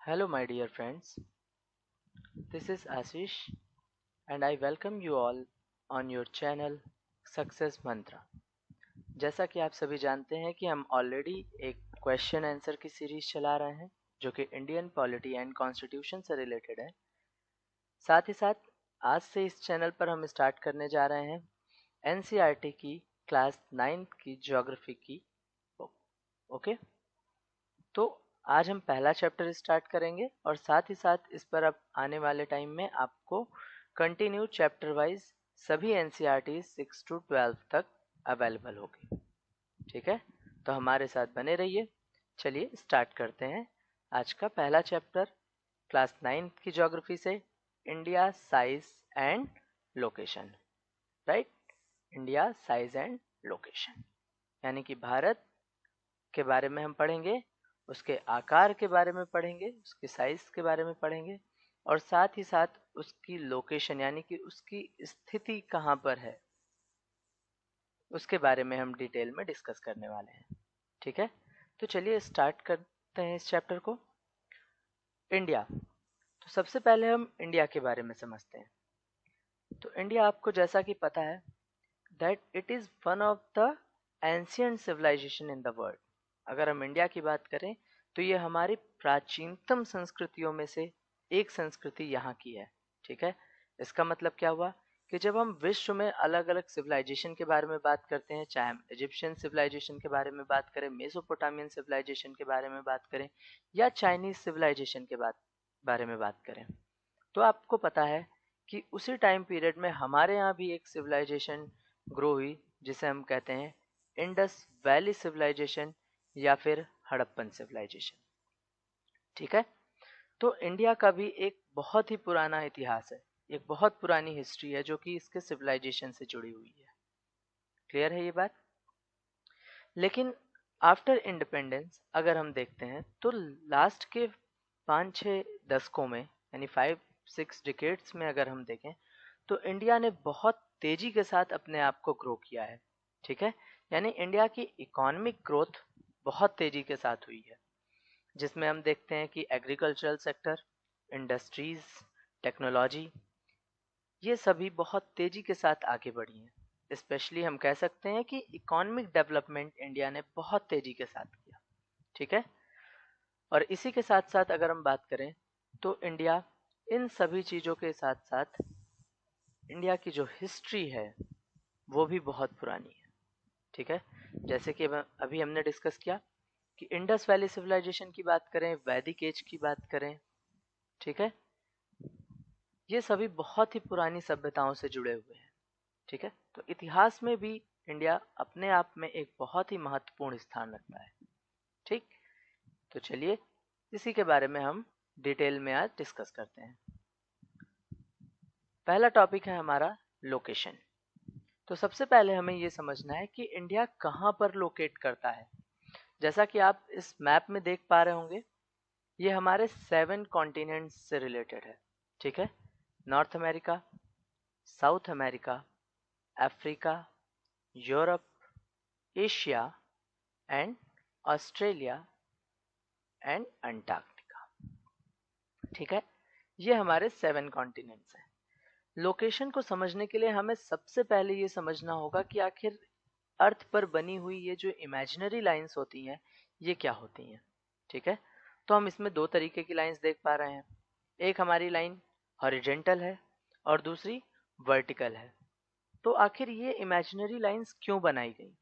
Hello, my dear friends. This is Ashish, and I welcome you all on your channel Success Mantra. जैसा कि आप सभी जानते हैं कि हम ऑलरेडी एक क्वेश्चन आंसर की सीरीज चला रहे हैं जो कि इंडियन पॉलिटी एंड कॉन्स्टिट्यूशन से रिलेटेड है। साथ ही साथ आज से इस चैनल पर हम स्टार्ट करने जा रहे हैं एनसीईआरटी की क्लास 9 की ज्योग्राफी की बुक। ओके, तो आज हम पहला चैप्टर स्टार्ट करेंगे और साथ ही साथ इस पर अब आने वाले टाइम में आपको कंटिन्यू चैप्टर वाइज सभी एनसीईआरटी 6 to 12 तक अवेलेबल होगी। ठीक है, तो हमारे साथ बने रहिए। चलिए स्टार्ट करते हैं आज का पहला चैप्टर क्लास 9 की ज्योग्राफी से, India size and location. Right, India size and location यानी कि भारत के बारे में हम पढ़ेंगे, उसके आकार के बारे में पढ़ेंगे, उसके साइज के बारे में पढ़ेंगे और साथ ही साथ उसकी लोकेशन यानी कि उसकी स्थिति कहाँ पर है उसके बारे में हम डिटेल में डिस्कस करने वाले हैं। ठीक है, तो चलिए स्टार्ट करते हैं इस चैप्टर को। इंडिया, तो सबसे पहले हम इंडिया के बारे में समझते हैं। तो इंडिया आपको जैसा कि पता है that it is one of the ancient civilisation in the world. अगर हम इंडिया की बात करें तो ये हमारी प्राचीनतम संस्कृतियों में से एक संस्कृति यहाँ की है। ठीक है, इसका मतलब क्या हुआ कि जब हम विश्व में अलग अलग सिविलाइजेशन के बारे में बात करते हैं, चाहे हम इजिप्शियन सिविलाइजेशन के बारे में बात करें, मेसोपोटामियन सिविलाइजेशन के बारे में बात करें या चाइनीज सिविलाइजेशन के बारे में बात करें, तो आपको पता है कि उसी टाइम पीरियड में हमारे यहाँ भी एक सिविलाइजेशन ग्रो हुई जिसे हम कहते हैं इंडस वैली सिविलाइजेशन या फिर हड़प्पन सिविलाइजेशन। ठीक है, तो इंडिया का भी एक बहुत ही पुराना इतिहास है, एक बहुत पुरानी हिस्ट्री है जो कि इसके सिविलाइजेशन से जुड़ी हुई है। क्लियर है ये बात? लेकिन आफ्टर इंडिपेंडेंस अगर हम देखते हैं तो लास्ट के 5-6 दशकों में यानी 5-6 डिकेड्स में अगर हम देखें तो इंडिया ने बहुत तेजी के साथ अपने आप को ग्रो किया है। ठीक है, यानी इंडिया की इकोनॉमिक ग्रोथ बहुत तेजी के साथ हुई है, जिसमें हम देखते हैं कि एग्रीकल्चरल सेक्टर, इंडस्ट्रीज, टेक्नोलॉजी, ये सभी बहुत तेजी के साथ आगे बढ़ी हैं। स्पेशली हम कह सकते हैं कि इकोनॉमिक डेवलपमेंट इंडिया ने बहुत तेजी के साथ किया। ठीक है, और इसी के साथ साथ अगर हम बात करें तो इंडिया इन सभी चीज़ों के साथ साथ इंडिया की जो हिस्ट्री है वो भी बहुत पुरानी है। ठीक है, जैसे कि अभी हमने डिस्कस किया कि इंडस वैली सिविलाइजेशन की बात करें, वैदिक एज की बात करें, ठीक है, ये सभी बहुत ही पुरानी सभ्यताओं से जुड़े हुए हैं। ठीक है, तो इतिहास में भी इंडिया अपने आप में एक बहुत ही महत्वपूर्ण स्थान रखता है। ठीक, तो चलिए इसी के बारे में हम डिटेल में आज डिस्कस करते हैं। पहला टॉपिक है हमारा लोकेशन। तो सबसे पहले हमें ये समझना है कि इंडिया कहाँ पर लोकेट करता है। जैसा कि आप इस मैप में देख पा रहे होंगे, ये हमारे 7 कॉन्टिनेंट्स से रिलेटेड है। ठीक है, north America, south America, Africa, Europe, Asia and Australia and Antarctica. ठीक है, ये हमारे 7 कॉन्टिनेंट्स हैं। लोकेशन को समझने के लिए हमें सबसे पहले ये समझना होगा कि आखिर अर्थ पर बनी हुई ये जो इमेजिनरी लाइंस होती हैं ये क्या होती हैं। ठीक है, तो हम इसमें दो तरीके की लाइंस देख पा रहे हैं। एक हमारी लाइन हॉरिजेंटल है और दूसरी वर्टिकल है। तो आखिर ये इमेजिनरी लाइंस क्यों बनाई गई,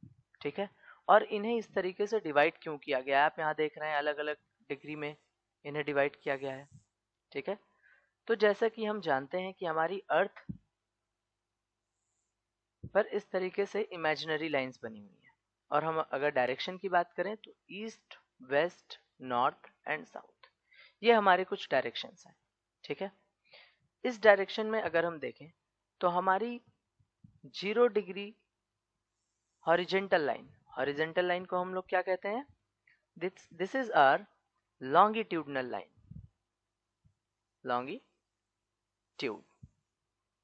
ठीक है, और इन्हें इस तरीके से डिवाइड क्यों किया गया है। आप यहाँ देख रहे हैं अलग अलग डिग्री में इन्हें डिवाइड किया गया है। ठीक है, तो जैसा कि हम जानते हैं कि हमारी अर्थ पर इस तरीके से इमेजिनरी लाइंस बनी हुई है, और हम अगर डायरेक्शन की बात करें तो east, west, north and south, ये हमारे कुछ डायरेक्शंस हैं। ठीक है, इस डायरेक्शन में अगर हम देखें तो हमारी 0 डिग्री हॉरिजेंटल लाइन को हम लोग क्या कहते हैं, this is our longitudinal line, longitude,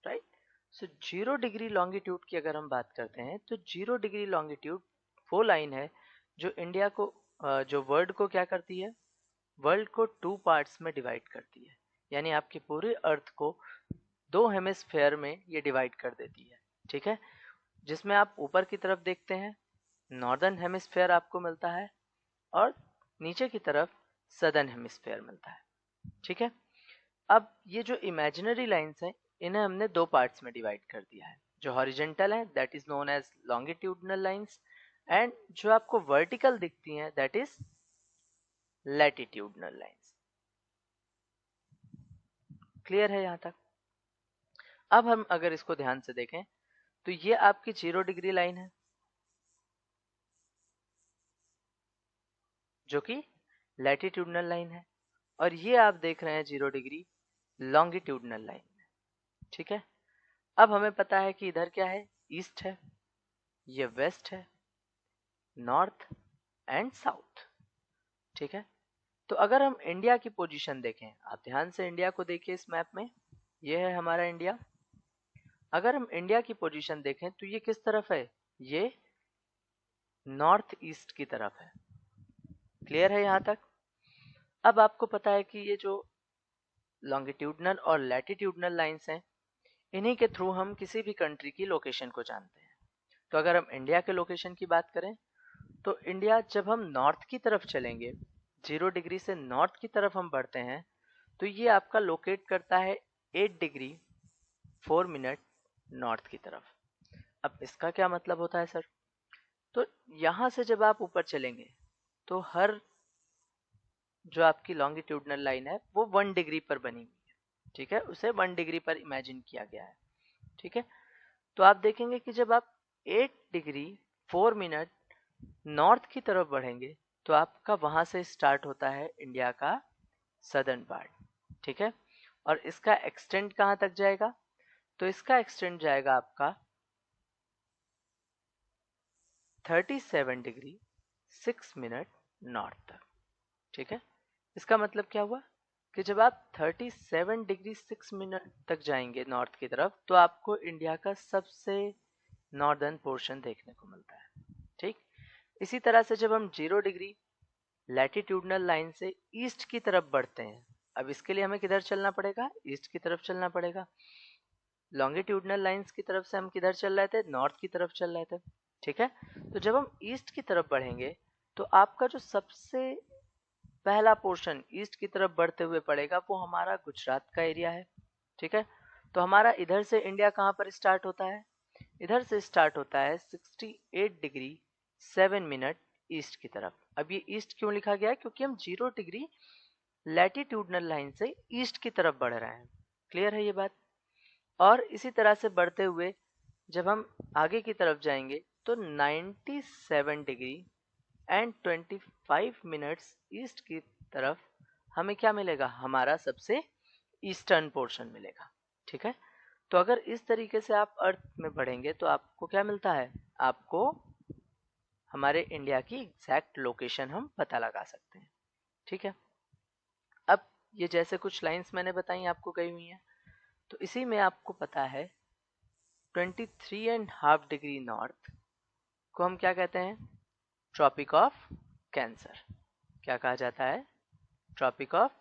right. So 0 degree longitude की अगर हम बात करते हैं तो 0 डिग्री लॉन्गिट्यूड वो लाइन है जो इंडिया को जो वर्ल्ड को क्या करती है, वर्ल्ड को 2 पार्ट्स में डिवाइड करती है, यानी आपकी पूरी अर्थ को 2 हेमिस्फेयर में ये डिवाइड कर देती है। ठीक है, जिसमें आप ऊपर की तरफ देखते हैं नॉर्दर्न हेमिस्फेयर आपको मिलता है और नीचे की तरफ सदर्न हेमिस्फेयर मिलता है। ठीक है, अब ये जो इमेजिनरी लाइंस हैं इन्हें हमने 2 पार्ट्स में डिवाइड कर दिया है। जो हॉरिजेंटल है that is known as longitudinal lines, and जो आपको वर्टिकल दिखती हैं that is latitudinal lines. Clear है यहाँ तक? अब हम अगर इसको ध्यान से देखें तो ये आपकी 0 डिग्री लाइन है जो कि लैटिट्यूडनल लाइन है, और ये आप देख रहे हैं 0 डिग्री लॉन्गिट्यूडनल लाइन। ठीक है, अब हमें पता है कि इधर क्या है, ईस्ट है, ये वेस्ट है, नॉर्थ एंड साउथ। ठीक है, तो अगर हम इंडिया की पोजीशन देखें, आप ध्यान से इंडिया को देखिए इस मैप में, ये है हमारा इंडिया। अगर हम इंडिया की पोजीशन देखें तो ये किस तरफ है, ये नॉर्थ ईस्ट की तरफ है। क्लियर है यहाँ तक? अब आपको पता है कि ये जो लॉन्गिट्यूडनल और लैटिट्यूडनल लाइंस हैं इन्हीं के थ्रू हम किसी भी कंट्री की लोकेशन को जानते हैं। तो अगर हम इंडिया के लोकेशन की बात करें तो इंडिया जब हम नॉर्थ की तरफ चलेंगे, 0 डिग्री से नॉर्थ की तरफ हम बढ़ते हैं, तो ये आपका लोकेट करता है 8 डिग्री 4 मिनट नॉर्थ की तरफ। अब इसका क्या मतलब होता है सर? तो यहाँ से जब आप ऊपर चलेंगे तो हर जो आपकी लॉन्गिट्यूडनल लाइन है वो 1 डिग्री पर बनी हुई है। ठीक है, उसे 1 डिग्री पर इमेजिन किया गया है। ठीक है, तो आप देखेंगे कि जब आप 8 डिग्री 4 मिनट नॉर्थ की तरफ बढ़ेंगे तो आपका वहां से स्टार्ट होता है इंडिया का सदर्न पार्ट। ठीक है, और इसका एक्सटेंड कहां तक जाएगा? तो इसका एक्सटेंड जाएगा आपका 37 डिग्री 6 मिनट नॉर्थ तक। ठीक है, इसका मतलब क्या हुआ कि जब आप 37 डिग्री 6 मिनट तक जाएंगे नॉर्थ की तरफ तो आपको इंडिया का सबसे नॉर्दर्न पोर्शन देखने को मिलता है। ठीक, इसी तरह से जब हम 0 डिग्री लैटिट्यूडनल लाइन से ईस्ट की तरफ बढ़ते हैं, अब इसके लिए हमें किधर चलना पड़ेगा? ईस्ट की तरफ चलना पड़ेगा। लॉन्गिट्यूडनल लाइंस की तरफ से हम किधर चल रहे थे? नॉर्थ की तरफ चल रहे थे। ठीक है, तो जब हम ईस्ट की तरफ बढ़ेंगे तो आपका जो सबसे पहला पोर्शन ईस्ट की तरफ बढ़ते हुए पड़ेगा वो हमारा गुजरात का एरिया है। ठीक है, तो हमारा इधर से इंडिया कहाँ पर स्टार्ट होता है? इधर से स्टार्ट होता है 68 डिग्री 7 मिनट ईस्ट की तरफ। अब ये ईस्ट क्यों लिखा गया है? क्योंकि हम 0 डिग्री लैटिट्यूडनल लाइन से ईस्ट की तरफ बढ़ रहे हैं। क्लियर है ये बात? और इसी तरह से बढ़ते हुए जब हम आगे की तरफ जाएंगे तो 97 डिग्री एंड 25 मिनट्स ईस्ट की तरफ हमें क्या मिलेगा? हमारा सबसे ईस्टर्न पोर्शन मिलेगा। ठीक है, तो अगर इस तरीके से आप अर्थ में बढ़ेंगे तो आपको क्या मिलता है? आपको हमारे इंडिया की एग्जैक्ट लोकेशन हम पता लगा सकते हैं। ठीक है, अब ये जैसे कुछ लाइंस मैंने बताई आपको गई हुई हैं, तो इसी में आपको पता है 23.5 डिग्री नॉर्थ को हम क्या कहते हैं? Tropic of cancer. क्या कहा जाता है? Tropic of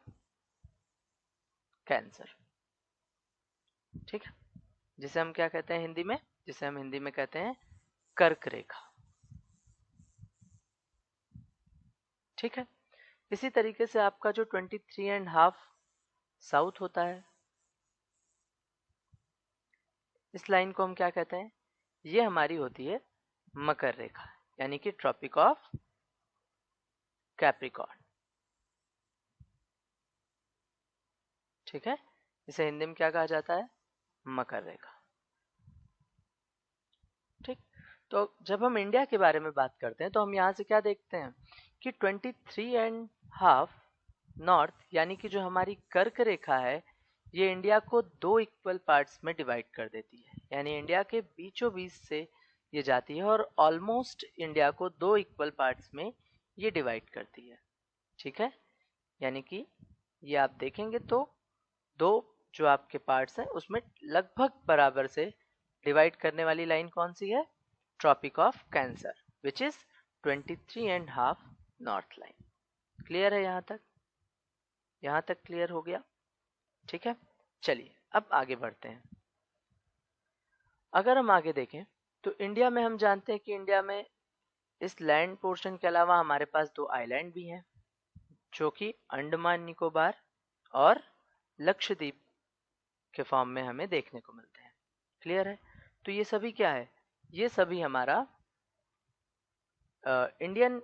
cancer. ठीक है, जिसे हम क्या कहते हैं हिंदी में? जिसे हम हिंदी में कहते हैं कर्क रेखा। ठीक है, इसी तरीके से आपका जो 23.5 साउथ होता है, इस लाइन को हम क्या कहते हैं? ये हमारी होती है मकर रेखा, यानी कि ट्रॉपिक ऑफ कैप्रिकॉर्न। ठीक है, इसे हिंदी में क्या कहा जाता है? मकर रेखा। ठीक, तो जब हम इंडिया के बारे में बात करते हैं तो हम यहाँ से क्या देखते हैं कि 23.5 नॉर्थ यानी कि जो हमारी कर्क रेखा है ये इंडिया को 2 इक्वल पार्ट्स में डिवाइड कर देती है, यानी इंडिया के बीचों बीच से ये जाती है और ऑलमोस्ट इंडिया को 2 इक्वल पार्ट्स में ये डिवाइड करती है। ठीक है, यानी कि ये आप देखेंगे तो 2 जो आपके पार्ट्स हैं उसमें लगभग बराबर से डिवाइड करने वाली लाइन कौन सी है? Tropic of cancer, which is 23.5 north line. Clear है यहाँ तक? यहाँ तक क्लियर हो गया? ठीक है, चलिए अब आगे बढ़ते हैं। अगर हम आगे देखें तो इंडिया में हम जानते हैं कि इंडिया में इस लैंड पोर्शन के अलावा हमारे पास 2 आइलैंड भी हैं, जो कि अंडमान निकोबार और लक्षद्वीप के फॉर्म में हमें देखने को मिलते हैं। क्लियर है? तो ये सभी क्या है? ये सभी हमारा इंडियन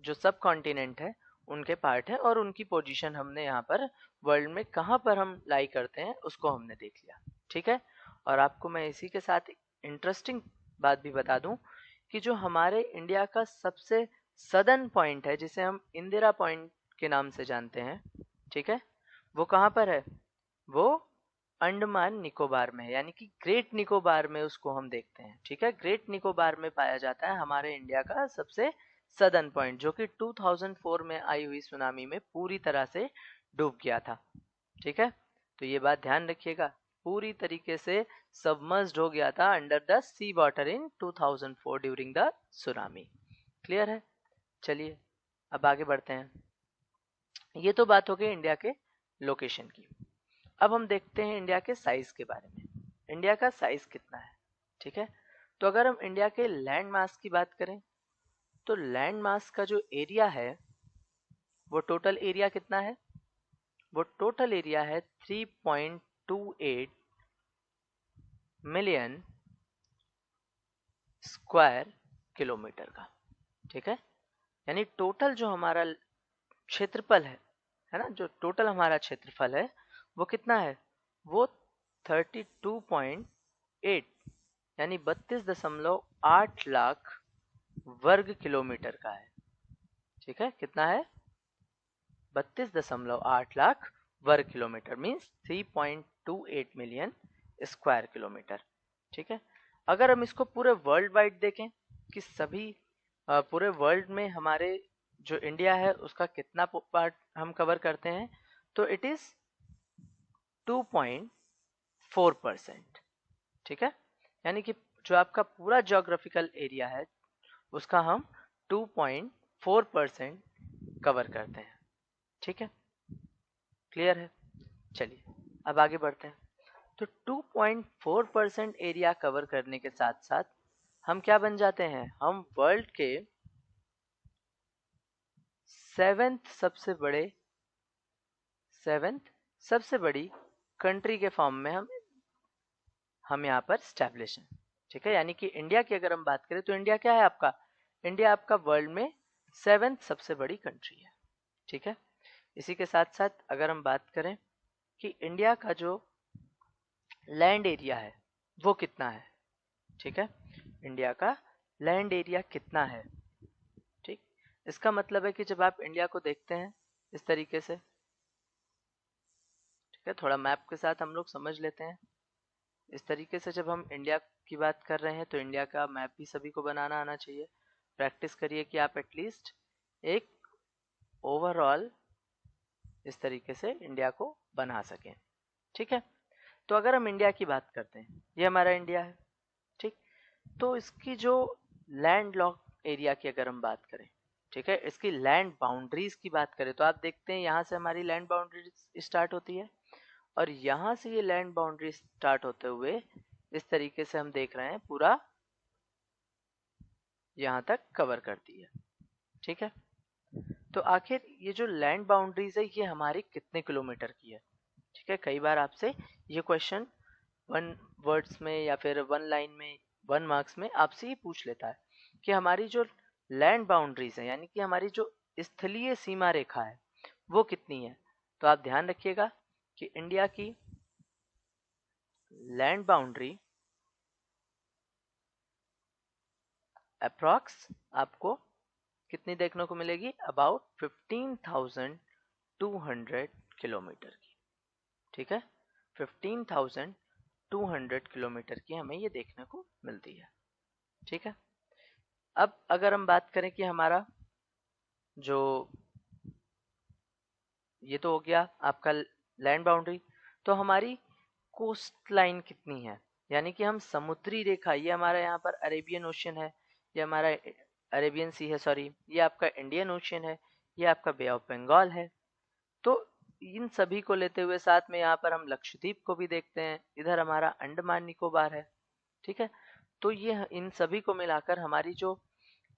जो सब कॉन्टिनेंट है उनके पार्ट है, और उनकी पोजीशन हमने यहाँ पर वर्ल्ड में कहाँ पर हम लाई करते हैं उसको हमने देख लिया। ठीक है, और आपको मैं इसी के साथ इंटरेस्टिंग बात भी बता दूं कि जो हमारे इंडिया का सबसे सदर्न पॉइंट है, जिसे हम इंदिरा पॉइंट के नाम से जानते हैं, ठीक है, वो कहाँ पर है? वो अंडमान निकोबार में है, यानी कि ग्रेट निकोबार में उसको हम देखते हैं। ठीक है, ग्रेट निकोबार में पाया जाता है हमारे इंडिया का सबसे सदर्न पॉइंट, जो कि 2004 में आई हुई सुनामी में पूरी तरह से डूब गया था। ठीक है, तो ये बात ध्यान रखिएगा, पूरी तरीके से सबमर्ज्ड हो गया था under the sea water in 2004 during the tsunami. Clear है? चलिए अब आगे बढ़ते हैं। ये तो बात हो गई इंडिया के लोकेशन की। अब हम देखते हैं इंडिया के साइज के बारे में। इंडिया का साइज कितना है? ठीक है, तो अगर हम इंडिया के लैंड मास की बात करें तो लैंड मास का जो एरिया है वो टोटल एरिया कितना है? वो टोटल एरिया है 3.28 मिलियन स्क्वायर किलोमीटर का। ठीक है, यानी टोटल जो हमारा क्षेत्रफल है ना, जो टोटल हमारा क्षेत्रफल है वो कितना है? वो 32.8 यानी 32.8 लाख वर्ग किलोमीटर का है। ठीक है, कितना है? 32.8 लाख वर्ग kilometre means 3.28 million square kilometre. ठीक है, अगर हम इसको पूरे वर्ल्ड वाइड देखें कि सभी पूरे वर्ल्ड में हमारे जो इंडिया है उसका कितना पार्ट हम कवर करते हैं, तो इट इज 2.4%। ठीक है, यानी कि जो आपका पूरा ज्योग्राफिकल एरिया है उसका हम 2.4% कवर करते हैं। ठीक है, क्लियर है? चलिए अब आगे बढ़ते हैं। तो 2.4% एरिया कवर करने के साथ साथ हम क्या बन जाते हैं? हम वर्ल्ड के 7th सबसे बड़ी कंट्री के फॉर्म में हम यहाँ पर स्टैब्लिश हैं। ठीक है, यानी कि इंडिया की अगर हम बात करें तो इंडिया क्या है आपका? इंडिया आपका वर्ल्ड में 7th सबसे बड़ी कंट्री है। ठीक है, इसी के साथ साथ अगर हम बात करें कि इंडिया का जो लैंड एरिया है वो कितना है? ठीक है, इंडिया का लैंड एरिया कितना है? ठीक, इसका मतलब है कि जब आप इंडिया को देखते हैं इस तरीके से, ठीक है, थोड़ा मैप के साथ हम लोग समझ लेते हैं। इस तरीके से जब हम इंडिया की बात कर रहे हैं तो इंडिया का मैप भी सभी को बनाना आना चाहिए। प्रैक्टिस करिए कि आप एटलीस्ट एक ओवरऑल इस तरीके से इंडिया को बना सकें। ठीक है, तो अगर हम इंडिया की बात करते हैं, ये हमारा इंडिया है। ठीक, तो इसकी जो लैंड लॉक एरिया की अगर हम बात करें, ठीक है, इसकी लैंड बाउंड्रीज की बात करें तो आप देखते हैं यहाँ से हमारी लैंड बाउंड्रीज स्टार्ट होती है, और यहाँ से ये लैंड बाउंड्री स्टार्ट होते हुए इस तरीके से हम देख रहे हैं पूरा यहाँ तक कवर करती है। ठीक है, तो आखिर ये जो लैंड बाउंड्रीज है ये हमारी कितने किलोमीटर की है? ठीक है, कई बार आपसे ये क्वेश्चन 1 वर्ड्स में या फिर 1 लाइन में 1 मार्क्स में आपसे ये पूछ लेता है कि हमारी जो लैंड बाउंड्रीज है यानी कि हमारी जो स्थलीय सीमा रेखा है वो कितनी है? तो आप ध्यान रखिएगा कि इंडिया की लैंड बाउंड्री अप्रॉक्स आपको कितनी देखने को मिलेगी? अबाउट 15,200 किलोमीटर की। ठीक है, 15,200 किलोमीटर की हमें ये देखने को मिलती है। ठीक है, अब अगर हम बात करें कि हमारा जो ये तो हो गया आपका लैंड बाउंड्री, तो हमारी कोस्ट लाइन कितनी है? यानी कि हम समुद्री रेखा, ये हमारा यहाँ पर अरेबियन ओशियन है, ये हमारा अरेबियन सी है, सॉरी, ये आपका इंडियन ओशियन है, ये आपका बे ऑफ बंगाल है। तो इन सभी को लेते हुए साथ में यहाँ पर हम लक्षद्वीप को भी देखते हैं, इधर हमारा अंडमान निकोबार है, ठीक है। तो ये इन सभी को मिलाकर हमारी जो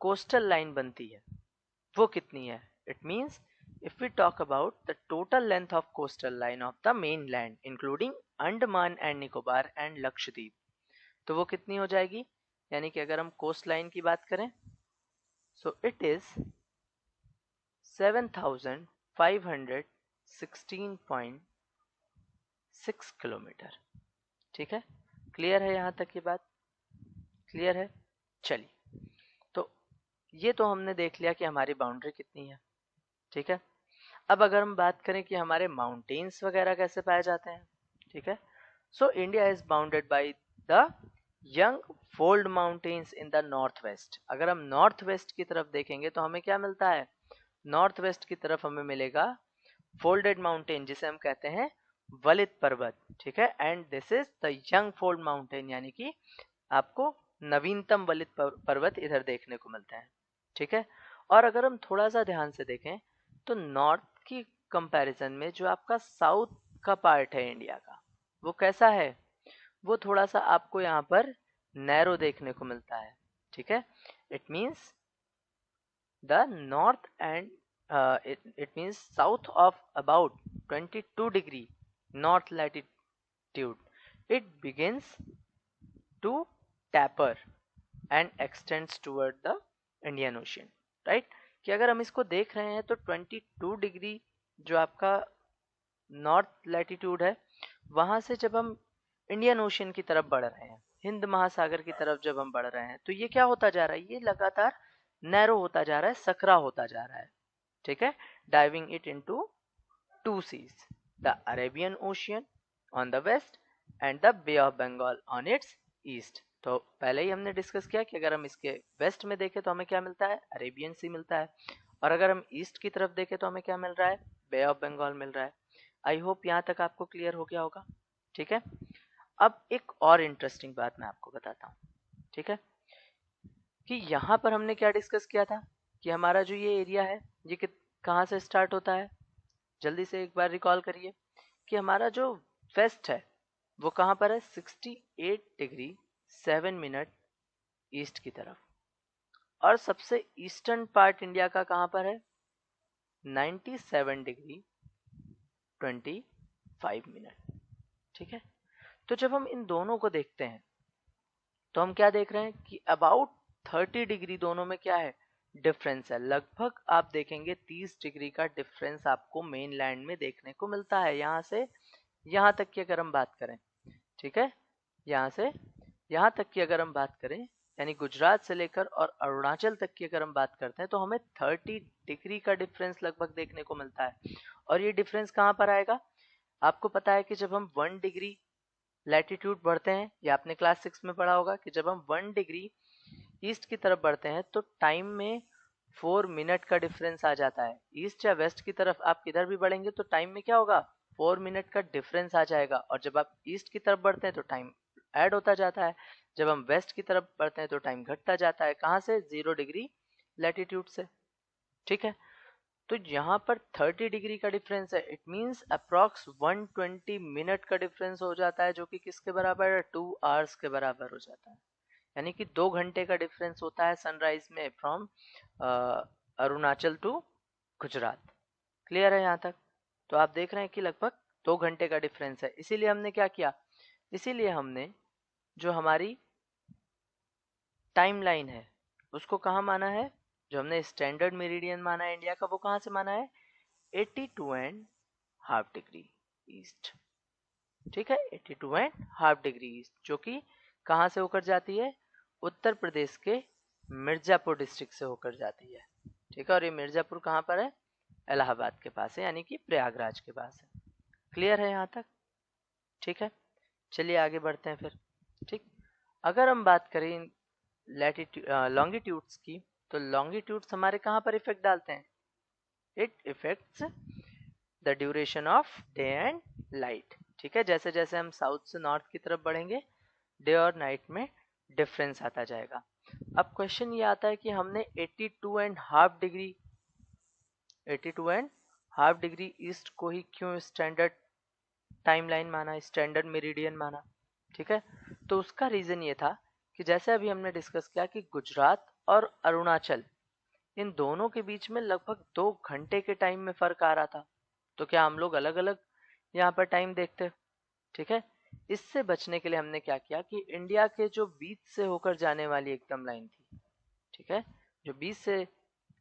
कोस्टल लाइन बनती है वो कितनी है? It means if we talk about the total length of coastal line of the mainland including Andaman and Nicobar and Lakshadweep, तो वो कितनी हो जाएगी? यानी कि अगर हम कोस्ट लाइन की बात करें सो इट इज 7516.6 किलोमीटर, ठीक है। क्लियर है यहाँ तक की बात? क्लियर है? चलिए, तो ये तो हमने देख लिया कि हमारी बाउंड्री कितनी है, ठीक है। अब अगर हम बात करें कि हमारे माउंटेन्स वगैरह कैसे पाए जाते हैं, ठीक है। So India is bounded by the young fold mountains in the north west. अगर हम नॉर्थ वेस्ट की तरफ देखेंगे तो हमें क्या मिलता है? नॉर्थ वेस्ट की तरफ हमें मिलेगा फोल्डेड माउंटेन, जिसे हम कहते हैं वलित पर्वत, ठीक है। And this is the young fold mountain, यानी कि आपको नवीनतम वलित पर्वत इधर देखने को मिलते हैं, ठीक है। और अगर हम थोड़ा सा ध्यान से देखें तो नॉर्थ की कंपैरिजन में जो आपका साउथ का पार्ट है इंडिया का, वो कैसा है? वो थोड़ा सा आपको यहाँ पर नैरो देखने को मिलता है, ठीक है। It means the north and it means south of about 22 degree north latitude it begins to taper and extends toward the Indian Ocean, right? कि अगर हम इसको देख रहे हैं तो 22 डिग्री जो आपका नॉर्थ लैटिट्यूड है, वहां से जब हम इंडियन ओशन की तरफ बढ़ रहे हैं, हिंद महासागर की तरफ जब हम बढ़ रहे हैं, तो ये क्या होता जा रहा है? ये लगातार नैरो होता जा रहा है, सकरा होता जा रहा है, ठीक है। Diving it into two seas, the Arabian ocean on the west and the bay of Bengal on its east. तो पहले ही हमने डिस्कस किया कि अगर हम इसके वेस्ट में देखें तो हमें क्या मिलता है? अरेबियन सी मिलता है, और अगर हम ईस्ट की तरफ देखें तो हमें क्या मिल रहा है? बे ऑफ बंगाल मिल रहा है। आई होप यहाँ तक आपको क्लियर हो गया होगा, ठीक है। अब एक और इंटरेस्टिंग बात मैं आपको बताता हूँ, ठीक है, कि यहाँ पर हमने क्या डिस्कस किया था कि हमारा जो ये एरिया है ये कहाँ से स्टार्ट होता है? जल्दी से एक बार रिकॉल करिए कि हमारा जो वेस्ट है वो कहाँ पर है? 68 डिग्री 7 मिनट ईस्ट की तरफ, और सबसे ईस्टर्न पार्ट इंडिया का कहाँ पर है? 97 डिग्री 25 मिनट, ठीक है। तो जब हम इन दोनों को देखते हैं तो हम क्या देख रहे हैं कि अबाउट 30 डिग्री दोनों में क्या है? डिफरेंस है। लगभग आप देखेंगे 30 डिग्री का डिफरेंस आपको मेन लैंड में देखने को मिलता है, यहाँ से यहाँ तक की अगर हम बात करें, ठीक है। यहाँ से यहाँ तक की अगर हम बात करें, यानी गुजरात से लेकर और अरुणाचल तक की अगर हम बात करते हैं तो हमें 30 डिग्री का डिफरेंस लगभग देखने को मिलता है। और ये डिफरेंस कहाँ पर आएगा? आपको पता है कि जब हम 1 डिग्री लैटिट्यूड बढ़ते हैं, या आपने क्लास 6 में पढ़ा होगा कि जब हम 1 डिग्री ईस्ट की तरफ बढ़ते हैं तो टाइम में 4 मिनट का डिफरेंस आ जाता है। ईस्ट या वेस्ट की तरफ आप किधर भी बढ़ेंगे तो टाइम में क्या होगा? 4 मिनट का डिफरेंस आ जाएगा। और जब आप ईस्ट की तरफ बढ़ते हैं तो टाइम ऐड होता जाता है, जब हम वेस्ट की तरफ बढ़ते हैं तो टाइम घटता जाता है। कहाँ से? 0 डिग्री लैटिट्यूड से, ठीक है। तो यहाँ पर 30 डिग्री का डिफरेंस है, इट मींस अप्रॉक्स 120 मिनट का डिफरेंस हो जाता है, जो कि किसके बराबर है? 2 आवर्स के बराबर हो जाता है। यानी कि 2 घंटे का डिफरेंस होता है सनराइज में from Arunachal to Gujarat. Clear है यहाँ तक? तो आप देख रहे हैं कि लगभग 2 घंटे का डिफरेंस है। इसीलिए हमने क्या किया? इसीलिए हमने जो हमारी टाइमलाइन है उसको कहाँ माना है? जो हमने स्टैंडर्ड मेरिडियन माना है इंडिया का, वो कहाँ से माना है? 82.5 डिग्री ईस्ट, ठीक है। 82.5 डिग्री ईस्ट, जो कि कहाँ से होकर जाती है? उत्तर प्रदेश के मिर्जापुर डिस्ट्रिक्ट से होकर जाती है, ठीक है। और ये मिर्जापुर कहाँ पर है? इलाहाबाद के पास है, यानी कि प्रयागराज के पास है। क्लियर है यहाँ तक? ठीक है, चलिए आगे बढ़ते हैं फिर, ठीक। अगर हम बात करें लैटिट्यूड लॉन्गिट्यूड्स की, तो लॉन्गिट्यूड्स हमारे कहाँ पर इफेक्ट डालते हैं? It effects the duration of day and light, ठीक है। जैसे जैसे हम साउथ से नॉर्थ की तरफ बढ़ेंगे डे और नाइट में डिफरेंस आता जाएगा। अब क्वेश्चन ये आता है कि हमने 82.5 डिग्री हाफ डिग्री ईस्ट को ही क्यों स्टैंडर्ड टाइमलाइन माना, स्टैंडर्ड मेरिडियन माना? ठीक है, तो उसका रीजन ये था कि जैसे अभी हमने डिस्कस किया कि गुजरात और अरुणाचल, इन दोनों के बीच में लगभग 2 घंटे के टाइम में फर्क आ रहा था। तो क्या हम लोग अलग अलग यहाँ पर टाइम देखते? ठीक है, इससे बचने के लिए हमने क्या किया कि इंडिया के जो बीच से होकर जाने वाली एकदम लाइन थी, ठीक है, जो बीच से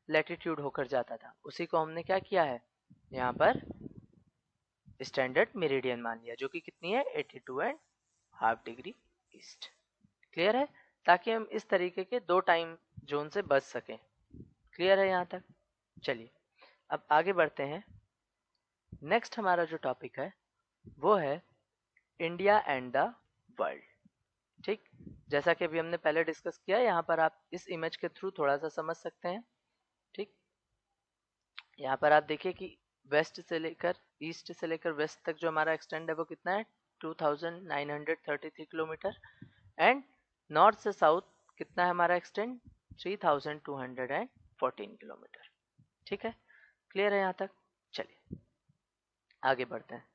लैटिट्यूड होकर जाता था, उसी को हमने क्या किया है, यहाँ पर स्टैंडर्ड मेरिडियन मान लिया, जो कि कितनी है, 82.5 डिग्री ईस्ट। क्लियर है? ताकि हम इस तरीके के 2 टाइम जोन से बच सकें। क्लियर है यहाँ तक? चलिए अब आगे बढ़ते हैं। नेक्स्ट हमारा जो टॉपिक है वो है इंडिया एंड द वर्ल्ड। ठीक, जैसा कि अभी हमने पहले डिस्कस किया, यहाँ पर आप इस इमेज के थ्रू थोड़ा सा समझ सकते हैं। ठीक, यहाँ पर आप देखिए कि वेस्ट से लेकर ईस्ट से लेकर वेस्ट तक जो हमारा एक्सटेंड है वो कितना है, 2933 किलोमीटर। एंड नॉर्थ से साउथ कितना है हमारा एक्सटेंड, 3214 किलोमीटर। ठीक है, क्लियर है यहाँ तक? चलिए आगे बढ़ते हैं।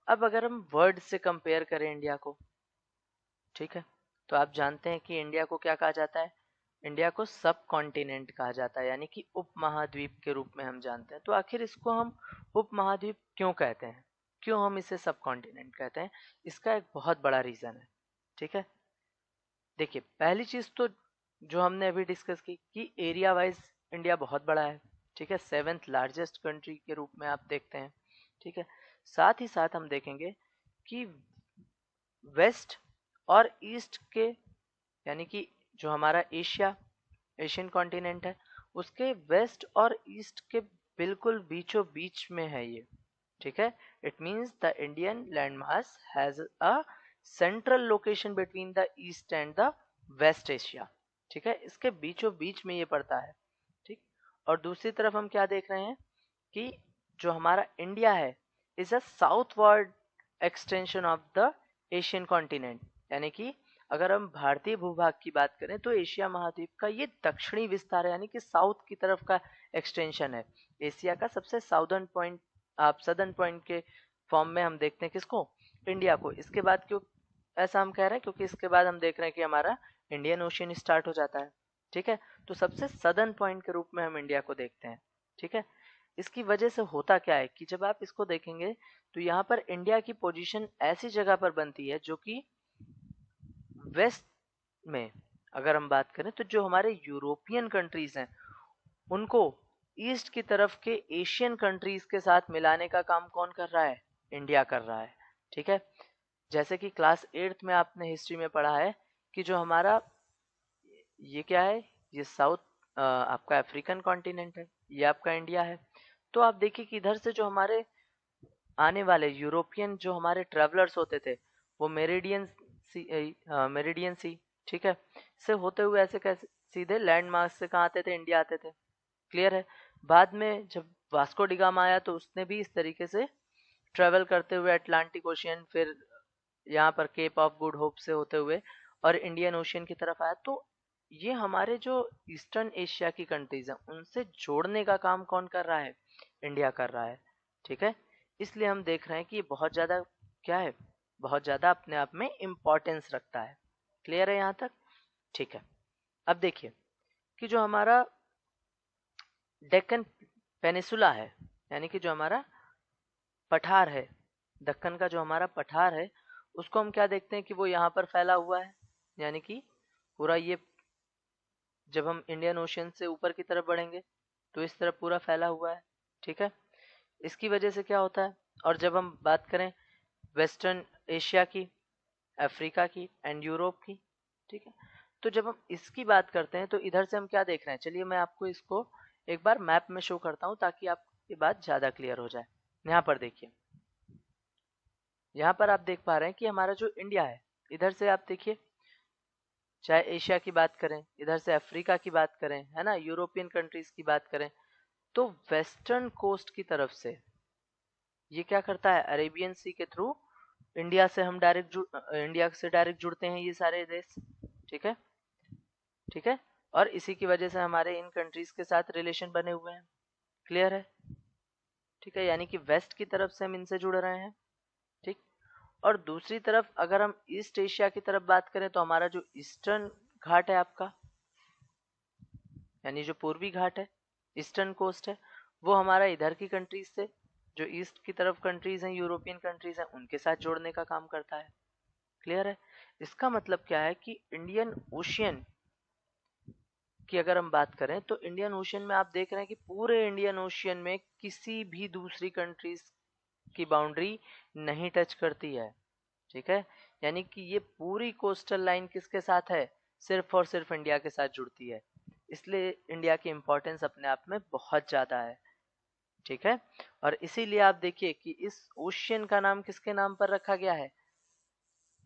अब अगर हम वर्ड से कंपेयर करें इंडिया को, ठीक है, तो आप जानते हैं कि इंडिया को क्या कहा जाता है, इंडिया को सब कॉन्टिनेंट कहा जाता है, यानी कि उप महाद्वीप के रूप में हम जानते हैं। तो आखिर इसको हम उप महाद्वीप क्यों कहते हैं, क्यों हम इसे सब कॉन्टिनेंट कहते हैं? इसका एक बहुत बड़ा रीजन है। ठीक है, देखिए पहली चीज तो जो हमने अभी डिस्कस की कि एरिया वाइज इंडिया बहुत बड़ा है। ठीक है, 7th लार्जेस्ट कंट्री के रूप में आप देखते हैं। ठीक है, साथ ही साथ हम देखेंगे कि वेस्ट और ईस्ट के, यानी कि जो हमारा एशियन कॉन्टिनेंट है, उसके वेस्ट और ईस्ट के बिल्कुल बीचों बीच में है ये। ठीक है, it means the Indian land mass has a central location between the east and the west Asia. ठीक है, इसके बीचों बीच में ये पड़ता है। ठीक, और दूसरी तरफ हम क्या देख रहे हैं कि जो हमारा इंडिया है is a southward extension of the Asian continent, यानी कि अगर हम भारतीय भूभाग की बात करें तो एशिया महाद्वीप का ये दक्षिणी विस्तार है, यानी कि साउथ की तरफ का एक्सटेंशन है। एशिया का सबसे साउदर्न पॉइंट, आप सदर्न पॉइंट के फॉर्म में हम देखते हैं किसको, इंडिया को। इसके बाद क्यों ऐसा हम कह रहे हैं, क्योंकि इसके बाद हम देख रहे हैं कि हमारा इंडियन ओशियन स्टार्ट हो जाता है। ठीक है, तो सबसे सदर्न पॉइंट के रूप में हम इंडिया को देखते हैं। ठीक है, इसकी वजह से होता क्या है कि जब आप इसको देखेंगे तो यहाँ पर इंडिया की पोजीशन ऐसी जगह पर बनती है जो कि वेस्ट में अगर हम बात करें तो जो हमारे यूरोपियन कंट्रीज हैं उनको ईस्ट की तरफ के एशियन कंट्रीज के साथ मिलाने का काम कौन कर रहा है, इंडिया कर रहा है। ठीक है, जैसे कि क्लास 8th में आपने हिस्ट्री में पढ़ा है कि जो हमारा ये क्या है, ये साउथ आपका अफ्रीकन कॉन्टिनेंट है, ये आपका इंडिया है। तो आप देखिए कि इधर से जो हमारे आने वाले यूरोपियन जो हमारे ट्रेवलर्स होते थे वो मेरिडियन सी, ठीक है, से होते हुए ऐसे कैसे सीधे लैंड मार्क से कहाँ आते थे, इंडिया आते थे। क्लियर है? बाद में जब वास्को डिगामा आया तो उसने भी इस तरीके से ट्रेवल करते हुए अटलांटिक ओशियन, फिर यहाँ पर केप ऑफ गुड होप से होते हुए और इंडियन ओशियन की तरफ आया। तो ये हमारे जो ईस्टर्न एशिया की कंट्रीज हैं उनसे जोड़ने का काम कौन कर रहा है, इंडिया कर रहा है। ठीक है, इसलिए हम देख रहे हैं कि ये बहुत ज़्यादा क्या है, बहुत ज़्यादा अपने आप में इम्पोर्टेंस रखता है। क्लियर है यहाँ तक? ठीक है, अब देखिए कि जो हमारा डेक्कन पेनिसुला है, यानी कि जो हमारा पठार है, दक्कन का जो हमारा पठार है, उसको हम क्या देखते हैं कि वो यहाँ पर फैला हुआ है, यानी कि पूरा ये जब हम इंडियन ओशियन से ऊपर की तरफ बढ़ेंगे तो इस तरफ पूरा फैला हुआ है। ठीक है, इसकी वजह से क्या होता है, और जब हम बात करें वेस्टर्न एशिया की, अफ्रीका की एंड यूरोप की, ठीक है, तो जब हम इसकी बात करते हैं तो इधर से हम क्या देख रहे हैं, चलिए मैं आपको इसको एक बार मैप में शो करता हूँ ताकि आप ये बात ज़्यादा क्लियर हो जाए। यहाँ पर देखिए, यहाँ पर आप देख पा रहे हैं कि हमारा जो इंडिया है, इधर से आप देखिए, चाहे एशिया की बात करें, इधर से अफ्रीका की बात करें, है ना, यूरोपियन कंट्रीज की बात करें, तो वेस्टर्न कोस्ट की तरफ से ये क्या करता है, अरेबियन सी के थ्रू इंडिया से हम इंडिया से डायरेक्ट जुड़ते हैं ये सारे देश। ठीक है, ठीक है, और इसी की वजह से हमारे इन कंट्रीज के साथ रिलेशन बने हुए हैं। क्लियर है? ठीक है, यानी कि वेस्ट की तरफ से हम इनसे जुड़ रहे हैं, ठीक। और दूसरी तरफ अगर हम ईस्ट एशिया की तरफ बात करें तो हमारा जो ईस्टर्न घाट है आपका, यानी जो पूर्वी घाट है, ईस्टर्न कोस्ट है, वो हमारा इधर की कंट्रीज से, जो ईस्ट की तरफ कंट्रीज हैं, यूरोपियन कंट्रीज हैं, उनके साथ जोड़ने का काम करता है। क्लियर है? इसका मतलब क्या है कि इंडियन ओशियन की अगर हम बात करें तो इंडियन ओशियन में आप देख रहे हैं कि पूरे इंडियन ओशियन में किसी भी दूसरी कंट्रीज की बाउंड्री नहीं टच करती है, ठीक है। यानी कि ये पूरी कोस्टल लाइन किसके साथ है, सिर्फ और सिर्फ इंडिया के साथ जुड़ती है। इसलिए इंडिया की इम्पोर्टेंस अपने आप में बहुत ज़्यादा है, ठीक है। और इसीलिए आप देखिए कि इस ओशियन का नाम किसके नाम पर रखा गया है,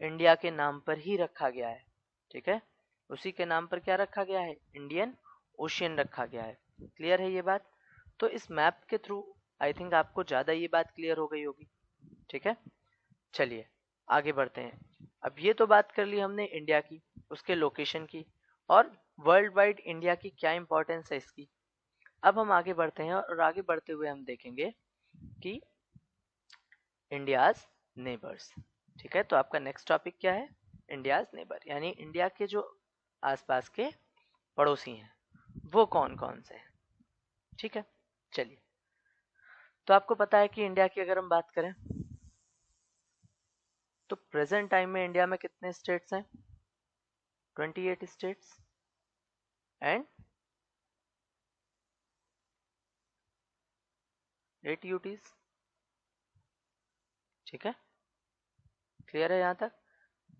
इंडिया के नाम पर ही रखा गया है, ठीक है। उसी के नाम पर क्या रखा गया है, इंडियन ओशियन रखा गया है। क्लियर है ये बात? तो इस मैप के थ्रू आई थिंक आपको ज़्यादा ये बात क्लियर हो गई होगी, ठीक है। चलिए आगे बढ़ते हैं। अब ये तो बात कर ली हमने इंडिया की, उसके लोकेशन की, और वर्ल्ड वाइड इंडिया की क्या इंपॉर्टेंस है इसकी। अब हम आगे बढ़ते हैं और आगे बढ़ते हुए हम देखेंगे कि इंडियाज नेबर्स, ठीक है। तो आपका नेक्स्ट टॉपिक क्या है, इंडियाज नेबर, यानी इंडिया के जो आसपास के पड़ोसी हैं वो कौन कौन से हैं, ठीक है। चलिए, तो आपको पता है कि इंडिया की अगर हम बात करें तो प्रेजेंट टाइम में इंडिया में कितने स्टेट्स हैं, 28 स्टेट्स एंड 8 यूटीज, ठीक है। क्लियर है यहाँ तक?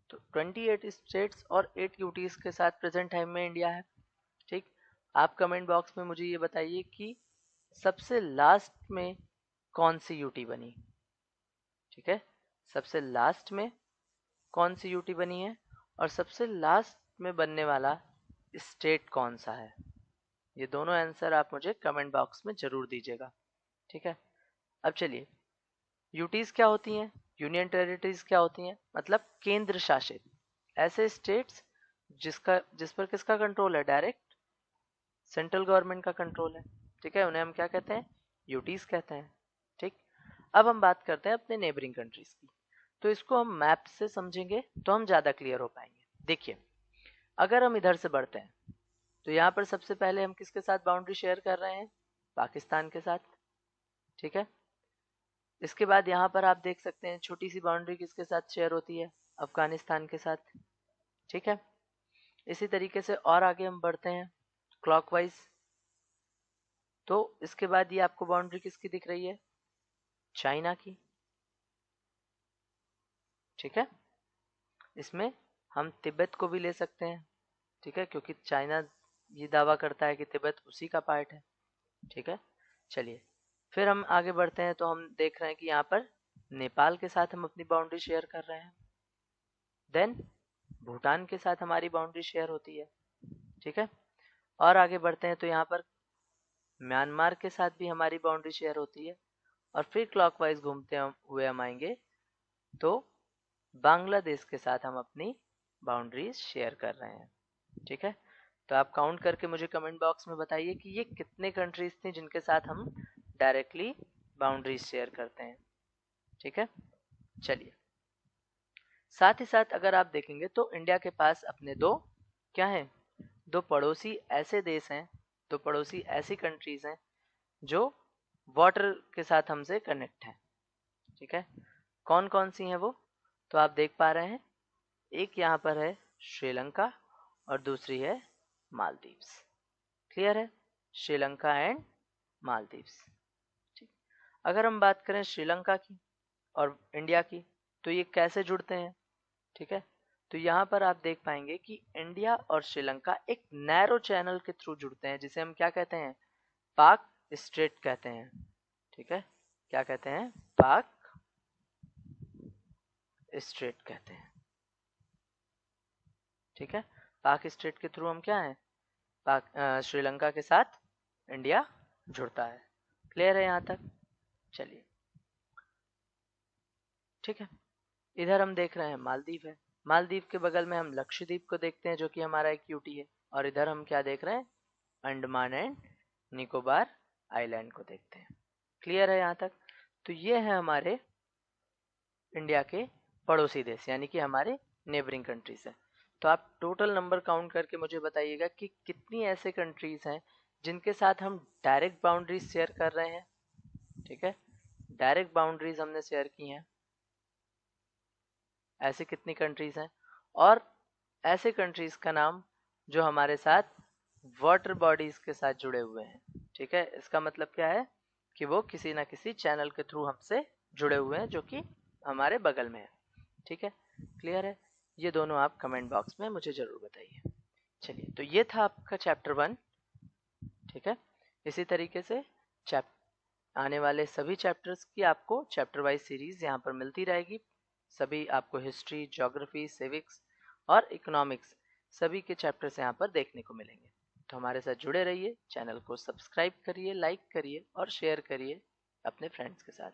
तो 28 स्टेट्स और 8 यूटीज के साथ प्रेजेंट टाइम में इंडिया है, ठीक। आप कमेंट बॉक्स में मुझे ये बताइए कि सबसे लास्ट में कौन सी यूटी बनी, ठीक है। सबसे लास्ट में कौन सी यूटी बनी है और सबसे लास्ट में बनने वाला स्टेट कौन सा है, ये दोनों आंसर आप मुझे कमेंट बॉक्स में जरूर दीजिएगा, ठीक है। अब चलिए, यूटीज क्या होती हैं, यूनियन टेरिटरीज क्या होती हैं, मतलब केंद्र शासित ऐसे स्टेट्स जिस पर किसका कंट्रोल है, डायरेक्ट सेंट्रल गवर्नमेंट का कंट्रोल है, ठीक है। उन्हें हम क्या कहते हैं, यूटीज कहते हैं, ठीक। अब हम बात करते हैं अपने नेबरिंग कंट्रीज की। तो इसको हम मैप से समझेंगे तो हम ज़्यादा क्लियर हो पाएंगे। देखिए, अगर हम इधर से बढ़ते हैं तो यहाँ पर सबसे पहले हम किसके साथ बाउंड्री शेयर कर रहे हैं, पाकिस्तान के साथ, ठीक है। इसके बाद यहाँ पर आप देख सकते हैं छोटी सी बाउंड्री किसके साथ शेयर होती है, अफगानिस्तान के साथ, ठीक है। इसी तरीके से और आगे हम बढ़ते हैं क्लॉकवाइज, तो इसके बाद ये आपको बाउंड्री किसकी दिख रही है, चाइना की, ठीक है। इसमें हम तिब्बत को भी ले सकते हैं, ठीक है, क्योंकि चाइना ये दावा करता है कि तिब्बत उसी का पार्ट है, ठीक है। चलिए, फिर हम आगे बढ़ते हैं तो हम देख रहे हैं कि यहाँ पर नेपाल के साथ हम अपनी बाउंड्री शेयर कर रहे हैं, देन भूटान के साथ हमारी बाउंड्री शेयर होती है, ठीक है। और आगे बढ़ते हैं तो यहाँ पर म्यांमार के साथ भी हमारी बाउंड्री शेयर होती है, और फिर क्लॉकवाइज घूमते हुए हम आएंगे तो बांग्लादेश के साथ हम अपनी बाउंड्रीज शेयर कर रहे हैं, ठीक है। तो आप काउंट करके मुझे कमेंट बॉक्स में बताइए कि ये कितने कंट्रीज थी जिनके साथ हम डायरेक्टली बाउंड्रीज शेयर करते हैं, ठीक है। चलिए, साथ ही साथ अगर आप देखेंगे तो इंडिया के पास अपने दो क्या हैं, दो पड़ोसी ऐसे देश हैं, दो पड़ोसी ऐसी कंट्रीज हैं जो वाटर के साथ हमसे कनेक्ट हैं, ठीक है। कौन कौन सी हैं वो, तो आप देख पा रहे हैं, एक यहाँ पर है श्रीलंका और दूसरी है मालदीव्स। क्लियर है, श्रीलंका एंड मालदीव्स, ठीक। अगर हम बात करें श्रीलंका की और इंडिया की तो ये कैसे जुड़ते हैं, ठीक है। तो यहाँ पर आप देख पाएंगे कि इंडिया और श्रीलंका एक नैरो चैनल के थ्रू जुड़ते हैं जिसे हम क्या कहते हैं, पाक स्ट्रेट कहते हैं, ठीक है। क्या कहते हैं, पाक स्ट्रेट कहते हैं, ठीक है। पाक स्ट्रेट के थ्रू हम क्या हैं, श्रीलंका के साथ इंडिया जुड़ता है। क्लियर है यहाँ तक? चलिए, ठीक है। इधर हम देख रहे हैं मालदीव है, मालदीव के बगल में हम लक्षद्वीप को देखते हैं जो कि हमारा एक यूटी है, और इधर हम क्या देख रहे हैं, अंडमान एंड निकोबार आइलैंड को देखते हैं, क्लियर है यहाँ तक? तो ये है हमारे इंडिया के पड़ोसी देश, यानी कि हमारे नेबरिंग कंट्रीज हैं। तो आप टोटल नंबर काउंट करके मुझे बताइएगा कि कितनी ऐसे कंट्रीज हैं जिनके साथ हम डायरेक्ट बाउंड्रीज शेयर कर रहे हैं। ठीक है, डायरेक्ट बाउंड्रीज हमने शेयर की हैं, ऐसे कितनी कंट्रीज हैं, और ऐसे कंट्रीज का नाम जो हमारे साथ वाटर बॉडीज के साथ जुड़े हुए हैं। ठीक है, इसका मतलब क्या है कि वो किसी ना किसी चैनल के थ्रू हमसे जुड़े हुए हैं जो कि हमारे बगल में है। ठीक है, क्लियर है? ये दोनों आप कमेंट बॉक्स में मुझे जरूर बताइए। चलिए, तो ये था आपका चैप्टर 1। ठीक है, इसी तरीके से आने वाले सभी चैप्टर्स की आपको चैप्टर वाइज सीरीज यहाँ पर मिलती रहेगी। सभी आपको हिस्ट्री, ज्योग्राफी, सिविक्स और इकोनॉमिक्स सभी के चैप्टर्स यहाँ पर देखने को मिलेंगे। तो हमारे साथ जुड़े रहिए, चैनल को सब्सक्राइब करिए, लाइक करिए और शेयर करिए अपने फ्रेंड्स के साथ।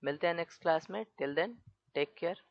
मिलते हैं नेक्स्ट क्लास में। Till then, take care.